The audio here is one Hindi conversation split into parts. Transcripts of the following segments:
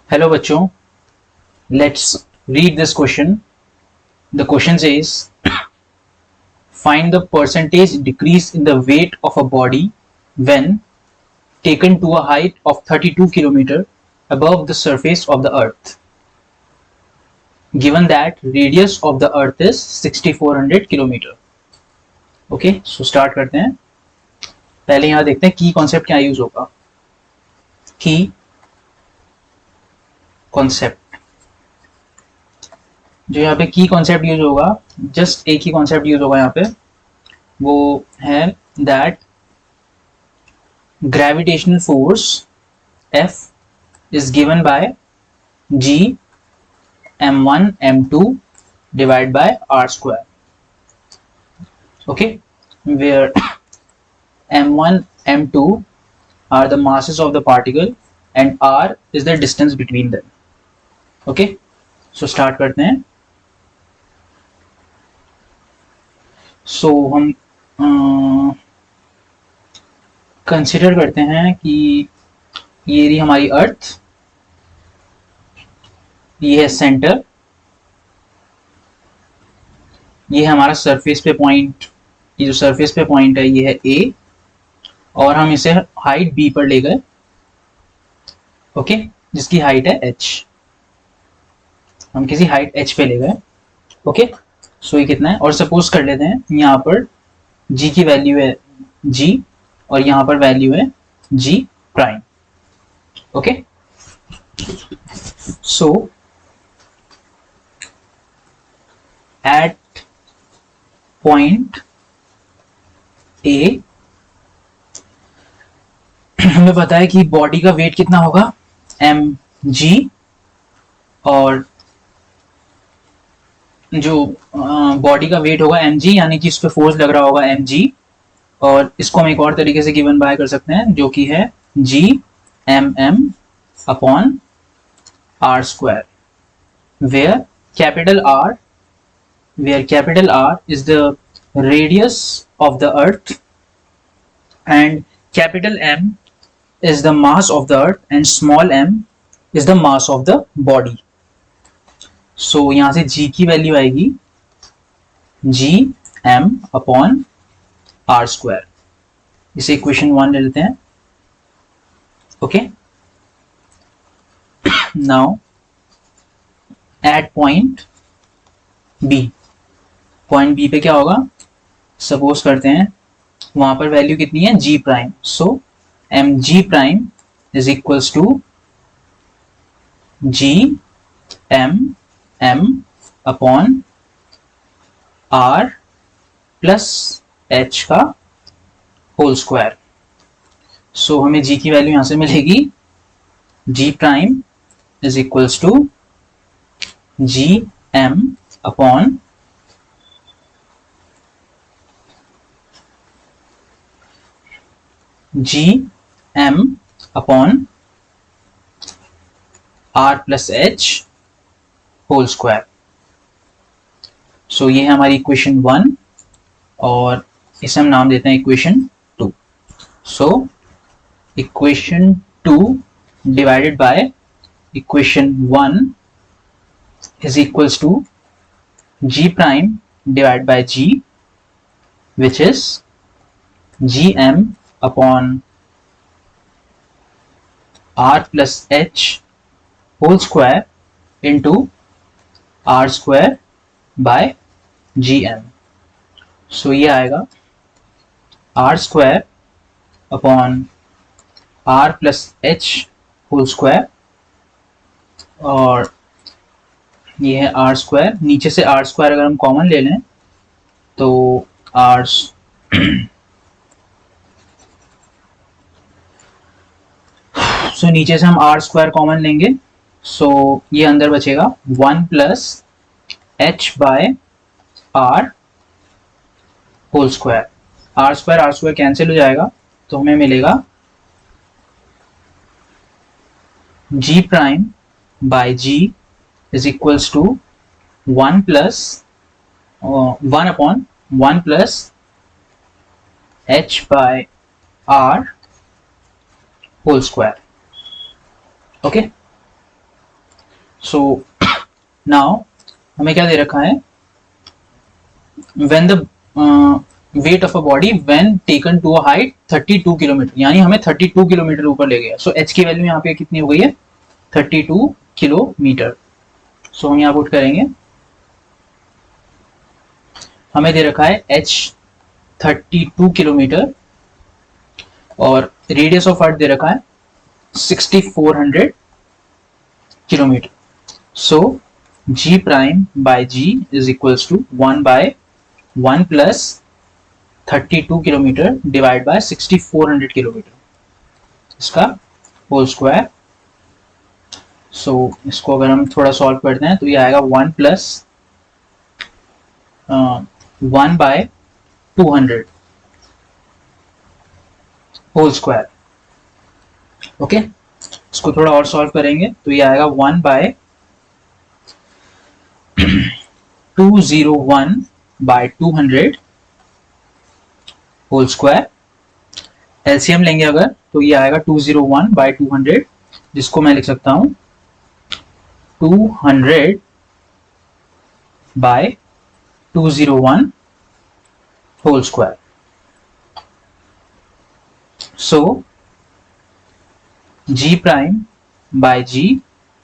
Hello बच्चों, let's read this question. The question says, find the percentage decrease in the weight of a body when taken to a height of 32 km above the surface of the earth, given that radius of the earth is 6400 km. Okay, so start करते हैं. पहले यहाँ देखते हैं की कॉन्सेप्ट क्या यूज होगा. की कॉन्सेप्ट, जो यहाँ पे की कॉन्सेप्ट यूज होगा, जस्ट एक ही कॉन्सेप्ट यूज होगा यहाँ पे, वो है that gravitational force F is given by G m1 m2 divided by r square. Okay, where m1 m2 are the masses of the particle and r is the distance between them. Okay, so start करते हैं. So हम कंसिडर करते हैं कि ये रही हमारी अर्थ, ये है सेंटर, ये है हमारा सरफेस पे पॉइंट, ये जो सरफेस पे पॉइंट है ये है ए, और हम इसे हाइट बी पर ले गए. ओके, जिसकी हाइट है एच, हम किसी हाइट एच पे ले गए. ओके, सो ये कितना है, और सपोज कर लेते हैं यहाँ पर जी की वैल्यू है जी और यहाँ पर वैल्यू है G prime. Okay, so at point A हमें पता है कि बॉडी का वेट कितना होगा, एम जी, और जो बॉडी का वेट होगा एम जी, यानी कि इस पे फोर्स लग रहा होगा एम जी, और इसको हम एक और तरीके से गिवन बाय कर सकते हैं जो कि है G M M upon R square, where capital R is the radius of the earth and capital M is the mass of the earth and small m is the mass of the body. So यहाँ से g की वैल्यू आएगी G M upon R square. इसे इक्वेशन 1 ले लेते हैं. Okay, now at point B, point B पे क्या होगा, सपोज करते हैं वहां पर वैल्यू कितनी है G prime. So M G prime is equals to G M M upon R plus H का होल स्क्वायर. सो हमें जी की वैल्यू यहां से मिलेगी G prime is equals to G M upon G M upon R plus H whole square. So ये है हमारी इक्वेशन 1 और इसे हम नाम देते हैं equation 2. So equation 2 divided by equation 1 is equals to g prime divided by g, which is gm upon r plus h whole square into r square by gm. So ये आएगा r square upon r plus h whole square, और ये है आर स्क्वायर. नीचे से आर स्क्वायर अगर हम कॉमन ले लें तो आर सो नीचे से हम आर स्क्वायर कॉमन लेंगे. सो ये अंदर बचेगा 1 plus H by R whole square. R square cancel हो जाएगा तो हमें मिलेगा G prime by G is equals to 1 plus 1 upon 1 plus h by r whole square. Okay, so now हमें क्या दे रखा है, when the weight of a body when taken to a height 32 kilometre, यानी हमें 32 किलोमीटर ऊपर ले गया। सो एच की वैल्यू यहाँ पे कितनी हो गई है, 32 किलोमीटर। सो हम यहाँ पुट करेंगे, हमें दे रखा है एच 32 किलोमीटर और रेडियस ऑफ अर्थ दे रखा है 6400 kilometre. So g prime by g is equals to 1 by 1 plus 32 kilometre divide by 6400 kilometre, इसका होल स्क्वायर। सो इसको अगर हम थोड़ा सॉल्व करते हैं तो ये आएगा 1 plus 1 by 200 whole square. Okay, इसको थोड़ा और सॉल्व करेंगे तो ये आएगा 1 by 201 by 200 whole square. LCM लेंगे अगर तो ये आएगा 201 बाय 200, जिसको मैं लिख सकता हूं 200 bye 201 whole square. So g prime by g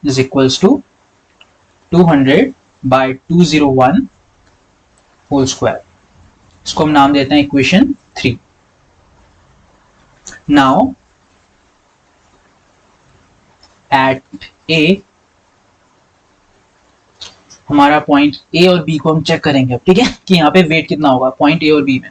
is equals to 200 bye 201 whole square. इसको हम नाम देते हैं इक्वेशन 3। नाउ एट ए, हमारा पॉइंट ए और बी को हम चेक करेंगे अब, ठीक है, कि यहाँ पे वेट कितना होगा पॉइंट ए और बी में।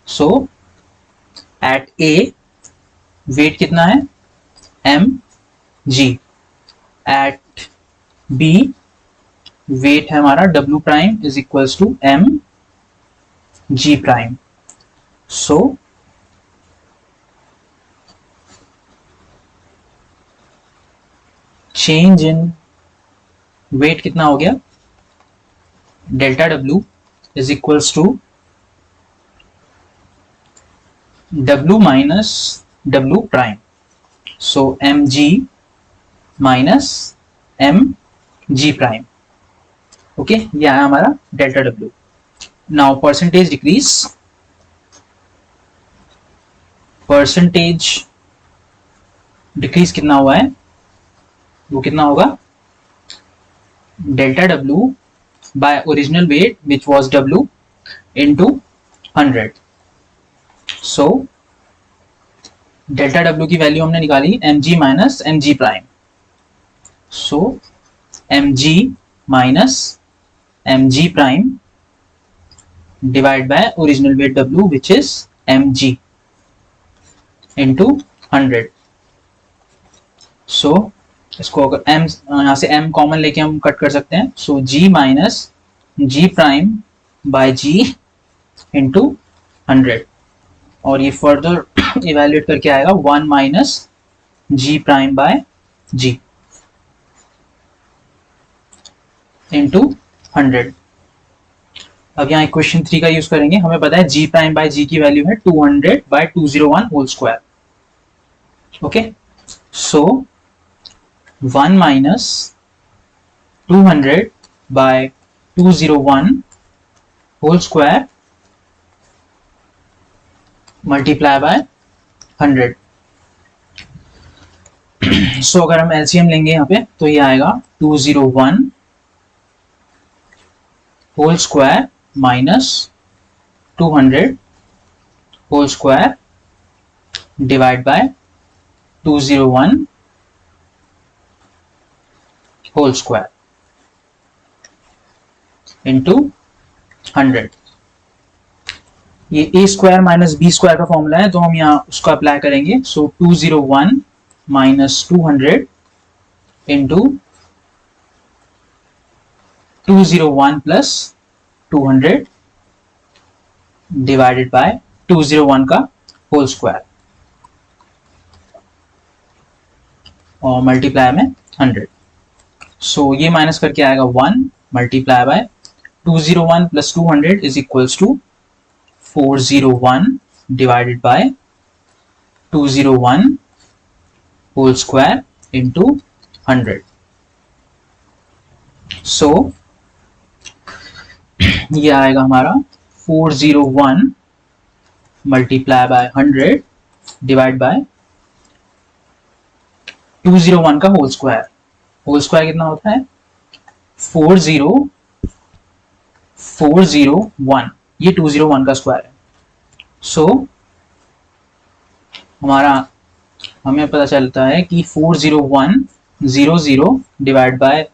सो एट ए वेट कितना है mg, एट बी वेट है हमारा w prime is equals to mg prime. So change in weight कितना हो गया, delta w is equals to w minus w prime. So mg minus mg prime. Okay, ये आया हमारा delta w। Now percentage decrease, percentage decrease कितना हुआ है, वो कितना होगा delta w by original weight which was w into 100। So delta w की वैल्यू हमने निकाली mg minus mg prime. So mg minus mg prime divide by original wait w which is mg into 100। सो इसको अगर m यहाँ से m कॉमन लेके हम कट कर सकते हैं। So g minus g prime by g into 100, और ये फर्दर इवेल्युएट करके आएगा 1 minus g prime by g into 100। अब यहाँ इक्वेशन 3 का यूज करेंगे, हमें पता है g प्राइम बाय g की वैल्यू है 200 bye 201 whole square. Okay, so 1 minus 200 bye 201 whole square multiply by 100। So अगर हम एलसीएम लेंगे यहाँ पे तो ये आएगा 201 whole square minus 200 whole square divide by 201 whole square into 100। ये A square minus B square का फॉर्मूला है, तो हम यहाँ उसको अप्लाई करेंगे। So 201 minus 200 into 201 plus 200 divided by 201 का होल स्क्वायर और मल्टीप्लाई में 100। सो ये माइनस करके आएगा 1 multiply by 201 plus 200 is equals to 401 divided by 201 whole square into 100। So ये आएगा हमारा 401 मल्टीप्लाई बाय 100 डिवाइड बाय 201 का होल स्क्वायर कितना होता है 401, ये 201 का स्क्वायर है। सो हमें पता चलता है कि 40100 डिवाइड बाय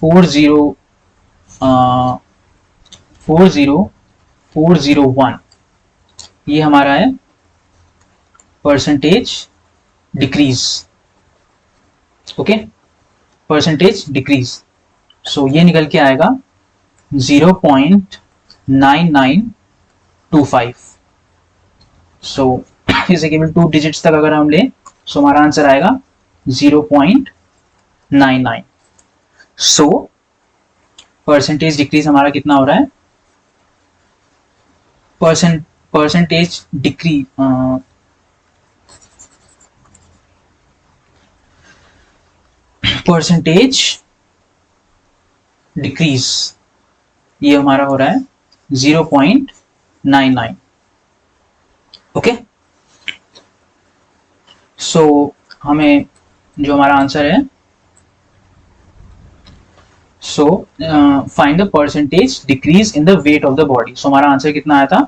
40401 ये हमारा है percentage decrease. Okay, percentage decrease. So ये निकल के आएगा 0.9925। सो इसे केवल 2 डिजिट्स तक अगर हम ले सो हमारा आंसर आएगा 0.99। सो परसेंटेज डिक्रीज हमारा कितना हो रहा है परसेंटेज डिक्रीज ये हमारा हो रहा है 0.99। ओके, सो हमें जो हमारा आंसर है so find the percentage decrease in the weight of the body. So हमारा आंसर कितना आया था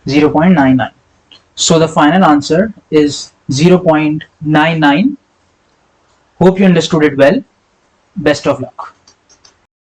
0.99। So the final answer is 0.99। Hope you understood it well. Best of luck.